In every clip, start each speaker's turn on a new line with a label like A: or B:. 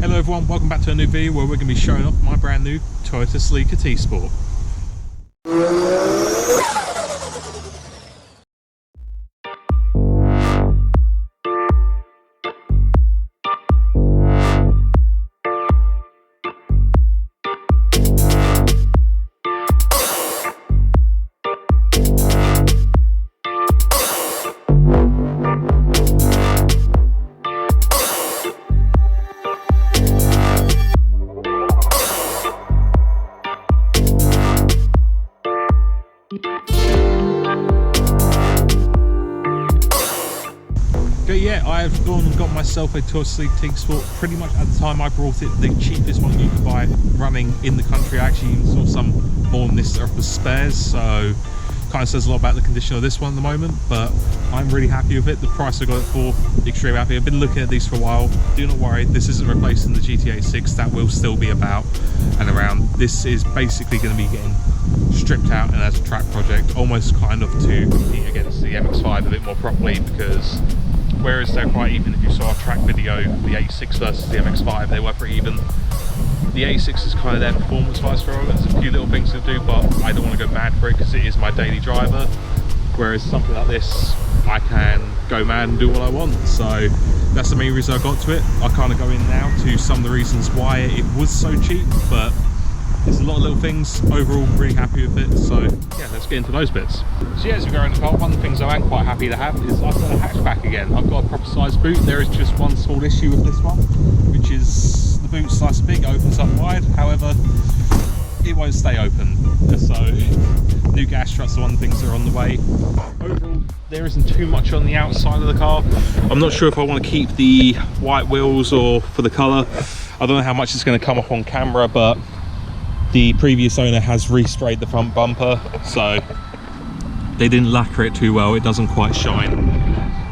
A: Hello everyone, welcome back to a new video where we're going to be showing off my brand new Toyota Celica T-Sport. But yeah, I have gone and got myself a Toyota Celica T-Sport pretty much at the time I brought it, the cheapest one you could buy running in the country. I actually even saw some more than this of the spares, so kind of says a lot about the condition of this one at the moment, but I'm really happy with it. The price I got it for, extremely happy. I've been looking at these for a while. Do not worry, this isn't replacing the GTA 6, that will still be about and around. This is basically going to be getting stripped out and as a track project, almost kind of to compete against the MX-5 a bit more properly, because whereas they're quite even, if you saw our track video, the 86 versus the MX-5, they were pretty even. The 86 is kind of their performance-wise for it. There's a few little things to do, but I don't want to go mad for it because it is my daily driver. Whereas something like this, I can go mad and do what I want. So that's the main reason I got to it. I kind of go in now to some of the reasons why it was so cheap, but there's a lot of little things. Overall, really happy with it. So yeah, let's get into those bits. So yeah, as we go in the car, one of the things I am quite happy to have is I've got a hatchback again. I've got a proper size boot. There is just one small issue with this one, which is the boot's slice big, opens up wide. However, it won't stay open. So new gas struts are one of the things that are on the way. Overall, there isn't too much on the outside of the car. I'm not sure if I want to keep the white wheels or for the colour. I don't know how much it's going to come off on camera, but the previous owner has resprayed the front bumper, so they didn't lacquer it too well. It doesn't quite shine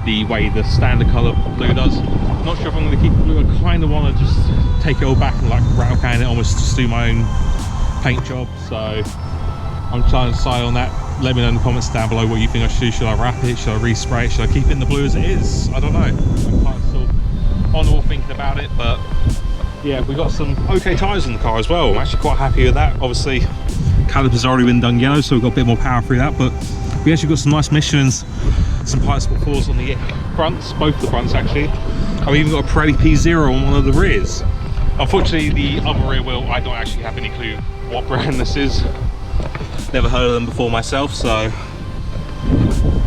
A: the way the standard colour blue does. Not sure if I'm going to keep the blue. I kind of want to just take it all back and like rattle can it, almost just do my own paint job. So I'm trying to decide on that. Let me know in the comments down below what you think I should do. Should I wrap it? Should I respray it? Should I keep it in the blue as it is? I don't know. I'm kind of still on all thinking about it, but yeah, we got some okay tyres in the car as well. I'm actually quite happy with that. Obviously, calipers already been done yellow, so we've got a bit more power through that, but we actually got some nice Michelins, some Pilot Sport 4s on the fronts, both the fronts actually. I've even got a Pirelli P0 on one of the rears. Unfortunately, the other rear wheel, I don't actually have any clue what brand this is. Never heard of them before myself, so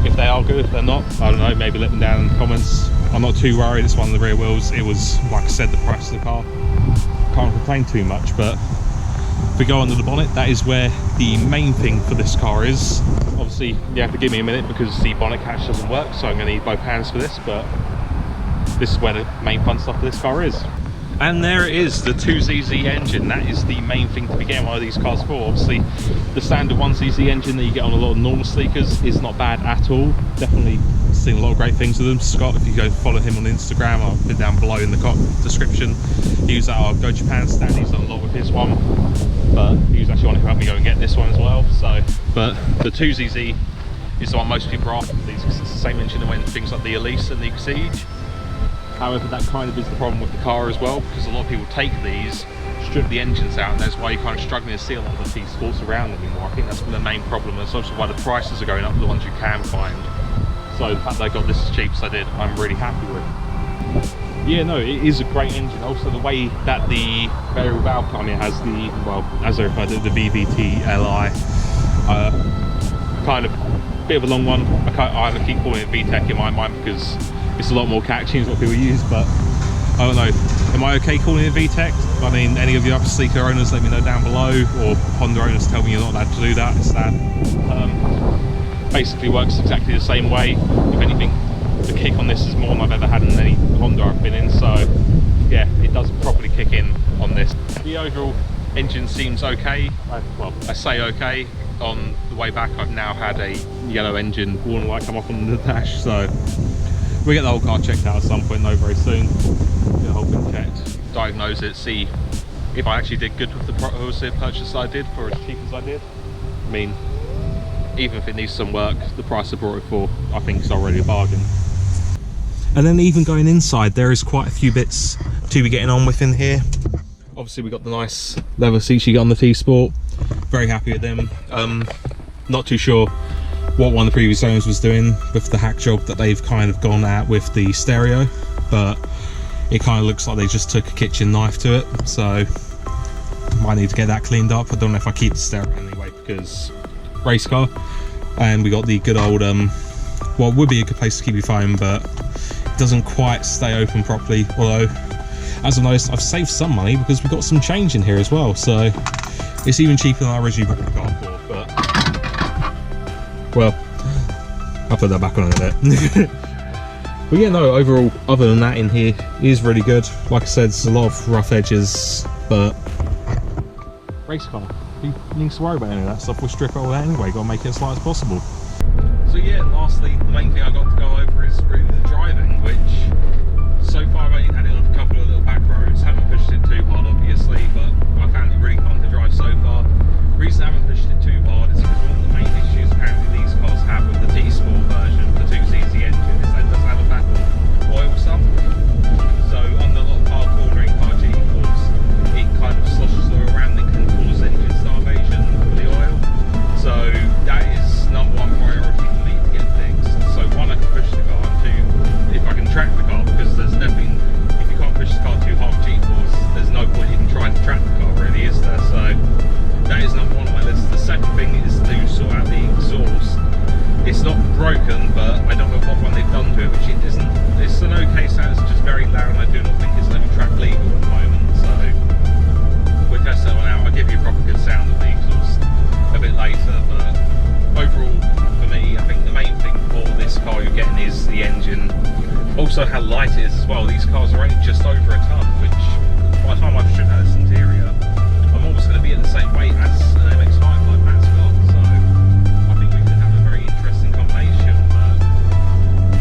A: if they are good, if they're not, I don't know, maybe let them down in the comments. I'm not too worried. It's one of the rear wheels. It was, like I said, the price of the car. Can't complain too much, but if we go under the bonnet, that is where the main thing for this car is. Obviously, you have to give me a minute because the bonnet catch doesn't work, so I'm going to need both hands for this, but this is where the main fun stuff of this car is. And there it is, the 2ZZ engine. That is the main thing to be getting one of these cars for. Obviously, the standard 1ZZ engine that you get on a lot of normal Celicas is not bad at all. Definitely seen a lot of great things with them. Scott, if you go follow him on Instagram, I'll put it down below in the description. He was at our Go Japan stand. He's done a lot with his one, but he was actually one who helped me go and get this one as well. So, but the 2ZZ is the one most people are after these because it's the same engine that went things like the Elise and the Exige. However, that kind of is the problem with the car as well, because a lot of people take these, strip the engines out, and that's why you're kind of struggling to see a lot of the T-Sports around anymore. I think that's the main problem. That's also why the prices are going up, the ones you can find. So the fact that I got this as cheap as I did, I'm really happy with. Yeah, no, it is a great engine. Also, the way that the variable valve timing has the, well, as I referred to, the VVT LI, kind of bit of a long one. I keep calling it VTEC in my mind because it's a lot more catchy, is what people use, but I don't know. Am I okay calling it VTEC? I mean, any of the other Celica owners, let me know down below, or Honda owners tell me you're not allowed to do that. It's that. Basically works exactly the same way. If anything, the kick on this is more than I've ever had in any Honda I've been in, so yeah, it does properly kick in on this. The overall engine seems okay. Well, I say okay. On the way back, I've now had a yellow engine warning light come off on the dash, so we'll get the whole car checked out at some point though very soon. Get the whole thing checked, diagnose it, see if I actually did good with the purchase I did for as cheap as I did. I mean, even if it needs some work, the price I bought it for, I think is already a bargain. And then even going inside, there is quite a few bits to be getting on with in here. Obviously we got the nice leather seats you get on the T-Sport. Very happy with them. Not too sure what one of the previous owners was doing with the hack job that they've kind of gone at with the stereo, but it kind of looks like they just took a kitchen knife to it, so might need to get that cleaned up. I don't know if I keep the stereo anyway because race car. And we got the good old well, it would be a good place to keep your phone, but it doesn't quite stay open properly, although as I've noticed I've saved some money because we've got some change in here as well, so it's even cheaper than I originally bought the car for. But well, I'll put that back on in a bit. But yeah, no, overall, other than that, in here is really good. Like I said, there's a lot of rough edges, but race car, who needs to worry about any of that stuff? We'll strip it all out anyway, gotta make it as light as possible. So yeah, lastly, the main thing I got to go over is really the driving, which so far I've only had it on a couple of little back roads, haven't pushed it too hard obviously, but I found it really fun to drive so far. The reason I haven't pushed it too hard is because one of the main issues apparently these cars have with the T-Sport version, the 2cc engine, is that it doesn't have a back oil sump. So on the lot of hard cornering car G-force, it kind of sloshes around and can cause engine starvation for the oil. So that is number one priority for me to get fixed. So one, I can push the car, and two, if I can track the car, because there's definitely, if you can't push the car too hard with G-force, there's no point even trying to track the car really, is there? So that is number one on my list. The second thing is to sort out the exhaust. It's not broken, but I don't know what one they've done to it, which it isn't. It's an okay sound, it's just very loud, and I do not think it's going to be track legal at the moment. So we'll test that one out. I'll give you a proper good sound of the exhaust a bit later, but overall for me, I think the main thing for this car you're getting is the engine. Also how light it is as well. These cars are only just over a ton, which by the time I've stripped out this interior, I'm almost going to be at the same weight as an MX-5 like Matt's got. So I think we could have a very interesting combination, but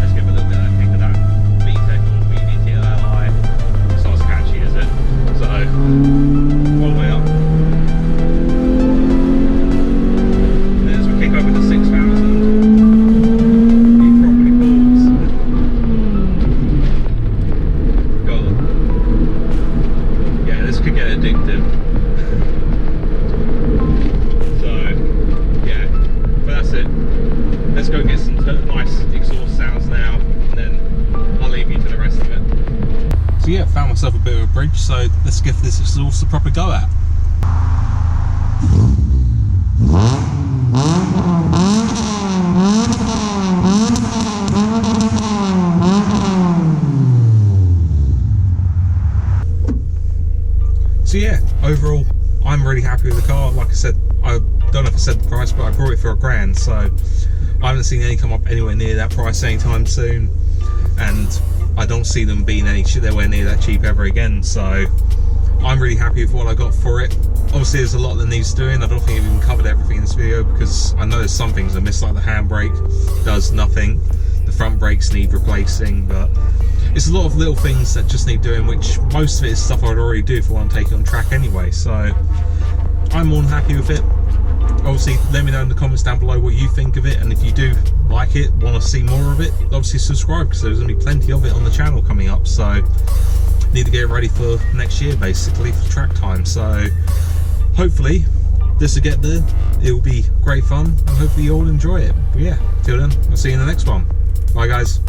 A: let's give a little bit of a kick of that VTEC or VVTLI. It's not as catchy, is it? So one way up. And then as we kick over to 6,000, he properly pulls. God. Yeah, this could get addictive. Let's go get some nice exhaust sounds now, and then I'll leave you to the rest of it. So yeah, found myself a bit of a bridge, so let's give this exhaust a proper go at. So yeah, overall, I'm really happy with the car. Like I said, I don't know if I said the price, but I brought it for £1,000, so I haven't seen any come up anywhere near that price anytime soon, and I don't see them being anywhere near that cheap ever again. So I'm really happy with what I got for it. Obviously there's a lot that needs doing. I don't think I've even covered everything in this video, because I know there's some things I missed, like the handbrake does nothing, the front brakes need replacing, but it's a lot of little things that just need doing, which most of it is stuff I'd already do for what I'm taking on track anyway. So I'm more than happy with it. Obviously let me know in the comments down below what you think of it, and if you do like it, want to see more of it, obviously subscribe, because there's going to be plenty of it on the channel coming up. So need to get ready for next year basically for track time. So hopefully this will get there, it will be great fun, and hopefully you all enjoy it. But yeah, till then, I'll see you in the next one. Bye guys.